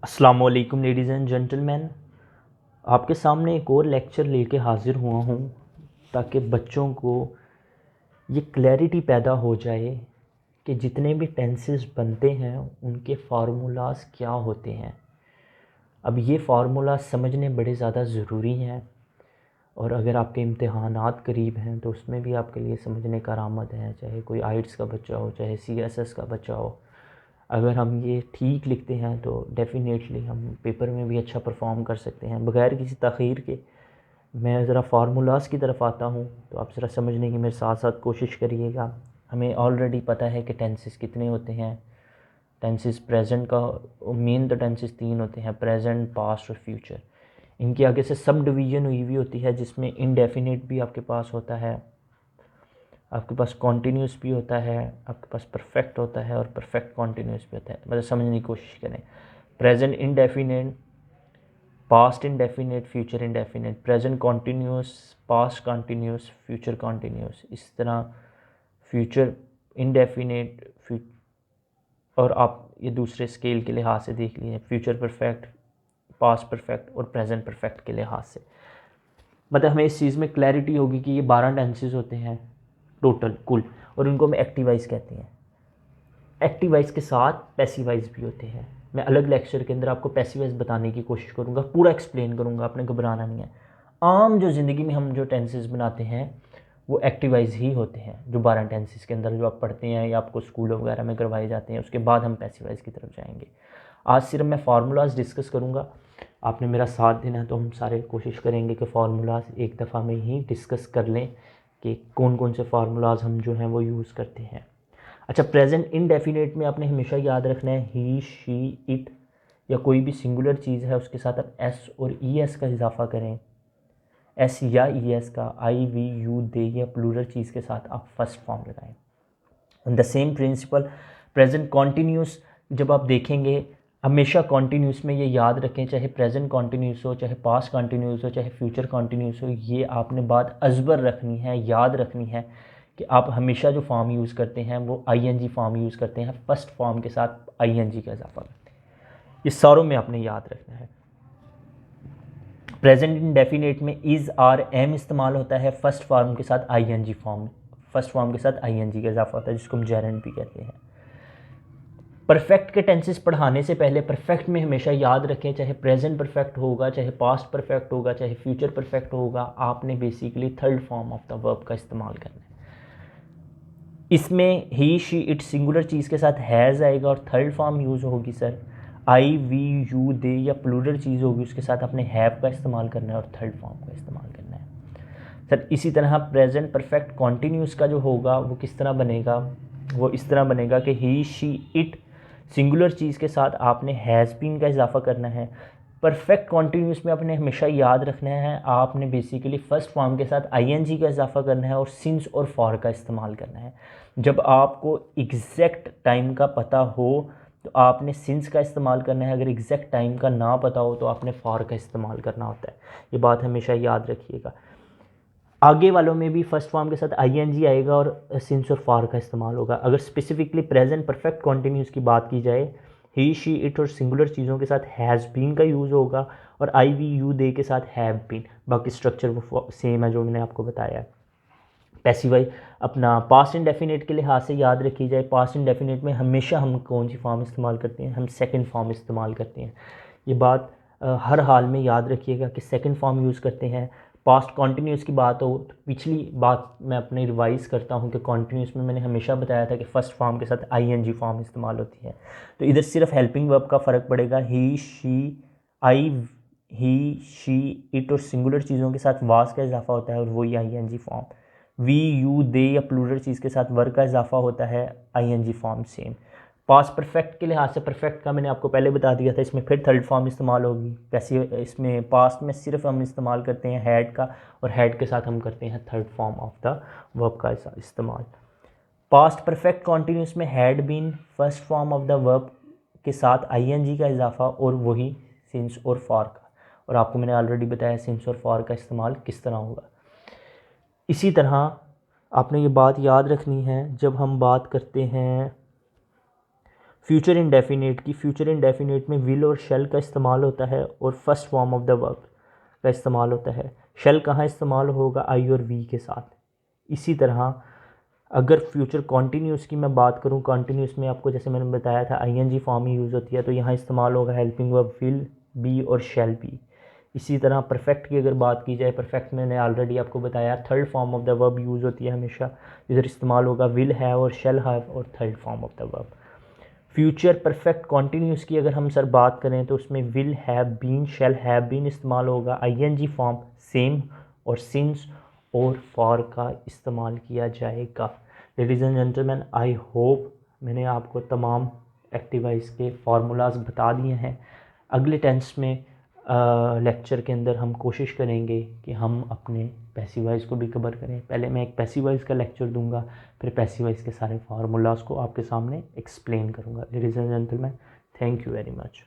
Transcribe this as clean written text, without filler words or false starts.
अस्सलाम वालेकुम ladies and gentleman. आपके सामने एक और लेक्चर लेके हाज़िर हुआ हूँ ताकि बच्चों को ये क्लैरिटी पैदा हो जाए कि जितने भी टेंसेस बनते हैं उनके फार्मूलाज क्या होते हैं। अब ये फार्मूलाज समझने बड़े ज़्यादा ज़रूरी हैं और अगर आपके इम्तिहानात करीब हैं तो उसमें भी आपके लिए समझने का करामत है, चाहे कोई आइट्स का बच्चा हो, चाहे CSS का बच्चा हो। अगर हम ये ठीक लिखते हैं तो डेफ़िनेटली हम पेपर में भी अच्छा परफॉर्म कर सकते हैं। बग़ैर किसी तख़ीर के मैं ज़रा फार्मूलाज़ की तरफ आता हूँ तो आप ज़रा समझने की मेरे साथ साथ कोशिश करिएगा। हमें ऑलरेडी पता है कि टेंसेस कितने होते हैं। टेंसेस प्रेजेंट का मेन तो टेंसेस 3 होते हैं, प्रेजेंट, पास्ट और फ्यूचर। इनके आगे से सब डिवीज़न हुई हुई होती है जिसमें इनडेफिनिट भी आपके पास होता है, आपके पास कॉन्टीन्यूस भी होता है, आपके पास परफेक्ट होता है और परफेक्ट कॉन्टीन्यूस भी होता है। मतलब समझने की कोशिश करें। Present indefinite, past indefinite, future indefinite, present continuous, past continuous, future continuous. इस तरह फ्यूचर इंडेफिनिट, और आप ये दूसरे स्केल के लिहाज से देख लीजिए, फ्यूचर परफेक्ट, पास्ट परफेक्ट और प्रेजेंट परफेक्ट के लिहाज से। मतलब हमें इस चीज़ में क्लैरिटी होगी कि ये 12 टेंसेस होते हैं टोटल कुल, और उनको हम एक्टिवाइज कहते हैं। एक्टिवाइज के साथ पैसिवाइज भी होते हैं। मैं अलग लेक्चर के अंदर आपको पैसिवाइज बताने की कोशिश करूँगा, पूरा एक्सप्लेन करूँगा, आपने घबराना नहीं है। आम जो ज़िंदगी में हम जो टेंसेस बनाते हैं वो एक्टिवाइज ही होते हैं, जो 12 टेंसेस के अंदर जो आप पढ़ते हैं या आपको स्कूलों वगैरह में करवाए जाते हैं। उसके बाद हम पैसिवाइज की तरफ जाएंगे। आज सिर्फ मैं फार्मूलाज डिस्कस करूँगा। आपने मेरा साथ देना है तो हम सारे कोशिश करेंगे कि फार्मूलाज एक दफ़ा में ही डिस्कस कर लें कि कौन कौन से फार्मूलाज हम जो हैं वो यूज़ करते हैं। अच्छा, प्रेजेंट इंडेफिनिट में आपने हमेशा याद रखना है ही, शी, इट या कोई भी सिंगुलर चीज़ है उसके साथ आप एस और ई एस का इजाफा करें। एस या ई एस का, आई, वी, यू, दे या प्लूरल चीज़ के साथ आप फर्स्ट फॉर्म लगाएं। On the same principle present continuous जब आप देखेंगे, हमेशा कॉन्टीन्यूस में ये याद रखें, चाहे प्रेजेंट कॉन्टीन्यूस हो, चाहे पास्ट कॉन्टीन्यूस हो, चाहे फ्यूचर कॉन्टीन्यूस हो, ये आपने बात अजबर रखनी है, याद रखनी है कि आप हमेशा जो फॉर्म यूज़ करते हैं वो ING फॉर्म यूज़ करते हैं, फर्स्ट फॉर्म के साथ ING का इजाफा करते हैं। ये सारों में आपने याद रखना है। प्रेजेंट इंडेफिनिट में इज़, आर, एम इस्तेमाल होता है फर्स्ट फॉर्म के साथ ING फॉर्म, फर्स्ट फॉर्म के साथ ING का इजाफा होता है जिसको हम जेरेंट भी कहते हैं। परफेक्ट के टेंसेस पढ़ाने से पहले परफेक्ट में हमेशा याद रखें, चाहे प्रेजेंट परफेक्ट होगा, चाहे पास्ट परफेक्ट होगा, चाहे फ्यूचर परफेक्ट होगा, आपने basically third form of the verb का इस्तेमाल करना है। इसमें ही, शी, इट सिंगुलर चीज़ के साथ हैज़ आएगा और थर्ड फॉर्म यूज़ होगी सर आई, वी, यू, दे या प्लूरल चीज़ होगी उसके साथ आपने हैव का इस्तेमाल करना है और थर्ड फॉर्म का इस्तेमाल करना है सर। इसी तरह प्रेजेंट परफेक्ट कॉन्टीन्यूस का जो होगा वो किस तरह बनेगा, वो इस तरह बनेगा कि ही, शी, इट सिंगुलर चीज़ के साथ आपने हैज़ बीन का इजाफा करना है। परफेक्ट कॉन्टीन्यूस में आपने हमेशा याद रखना है, आपने बेसिकली फर्स्ट फॉर्म के साथ ING का इजाफा करना है और सिंस और फॉर का इस्तेमाल करना है। जब आपको एग्जैक्ट टाइम का पता हो तो आपने सिंस का इस्तेमाल करना है, अगर एग्जैक्ट टाइम का ना पता हो तो आपने फॉर का इस्तेमाल करना होता है। ये बात हमेशा याद रखिएगा। आगे वालों में भी फर्स्ट फॉर्म के साथ ING आएगा और सिंस और फॉर का इस्तेमाल होगा। अगर स्पेसिफिकली प्रेजेंट परफेक्ट कॉन्टीन्यूस की बात की जाए, ही, शी, इट और सिंगुलर चीज़ों के साथ हैज़ बीन का यूज़ होगा और आई, वी, यू, दे के साथ हैव बीन। बाकी स्ट्रक्चर वो सेम है जो मैंने आपको बताया है। पैसिवाई अपना पास्ट इंडेफिनिट के लिहाज से याद रखी जाए, पास्ट इंडेफिनिट में हमेशा हम कौन सी फॉर्म इस्तेमाल करते हैं, हम सेकंड फॉर्म इस्तेमाल करते हैं। ये बात हर हाल में याद रखिएगा कि सेकंड फॉर्म यूज़ करते हैं। पास्ट कॉन्टीन्यूस की बात हो तो पिछली बात मैं अपने रिवाइज़ करता हूँ कि कॉन्टीन्यूस में मैंने हमेशा बताया था कि फर्स्ट फॉर्म के साथ ING फॉर्म इस्तेमाल होती है। तो इधर सिर्फ हेल्पिंग वर्ब का फ़र्क पड़ेगा। He, she, I, he, she, it और सिंगुलर चीज़ों के साथ वास का इजाफा होता है और वही ING फॉर्म। वी, यू, दे या प्लूरल चीज़ के साथ वर्ग का इजाफा होता है, ING form same. Past perfect के लिहाज से परफेक्ट का मैंने आपको पहले बता दिया था, इसमें फिर थर्ड फॉर्म इस्तेमाल होगी। वैसे इसमें पास्ट में सिर्फ हम इस्तेमाल करते हैं हैड का और हैड के साथ हम करते हैं third form of the verb का इस्तेमाल। पास्ट परफेक्ट कॉन्टीन्यूस में had been first form of the verb के साथ ING का इजाफा और वही सिंस और फॉर का, और आपको मैंने ऑलरेडी बताया सिंस और फॉर का इस्तेमाल किस तरह होगा। इसी तरह आपने ये बात याद रखनी है जब हम बात करते हैं फ्यूचर इंडेफिनिट की, फ्यूचर इंडेफिनिट में विल और शेल का इस्तेमाल होता है और first form of the verb का इस्तेमाल होता है। शेल कहाँ इस्तेमाल होगा? आई और वी के साथ। इसी तरह अगर फ्यूचर कॉन्टीन्यूस की मैं बात करूँ, कॉन्टीन्यूस में आपको जैसे मैंने बताया था आईएनजी फॉर्म ही यूज़ होती है, तो यहाँ इस्तेमाल होगा हेल्पिंग वर्ब विल बी और शेल बी। इसी तरह परफेक्ट की अगर बात की जाए, परफेक्ट मैंने ऑलरेडी आपको बताया third form of the verb use होती है हमेशा, इधर इस्तेमाल होगा विल हैव और शेल हैव और third form of the verb. Future perfect continuous की अगर हम सर बात करें तो उसमें will have been, shall have been इस्तेमाल होगा, आईएनजी फॉर्म सेम और सिंस और फॉर का इस्तेमाल किया जाएगा। Ladies and gentleman, I hope मैंने आपको तमाम एक्टिवाइज के फार्मूलाज बता दिए हैं। अगले टेंस में लेक्चर के अंदर हम कोशिश करेंगे कि हम अपने पैसिव वॉइस को भी कवर करें। पहले मैं एक पैसिव वॉइस का लेक्चर दूंगा, फिर पैसिव वॉइस के सारे फार्मूलाज को आपके सामने एक्सप्लेन करूंगा। Ladies and gentleman, thank you very much.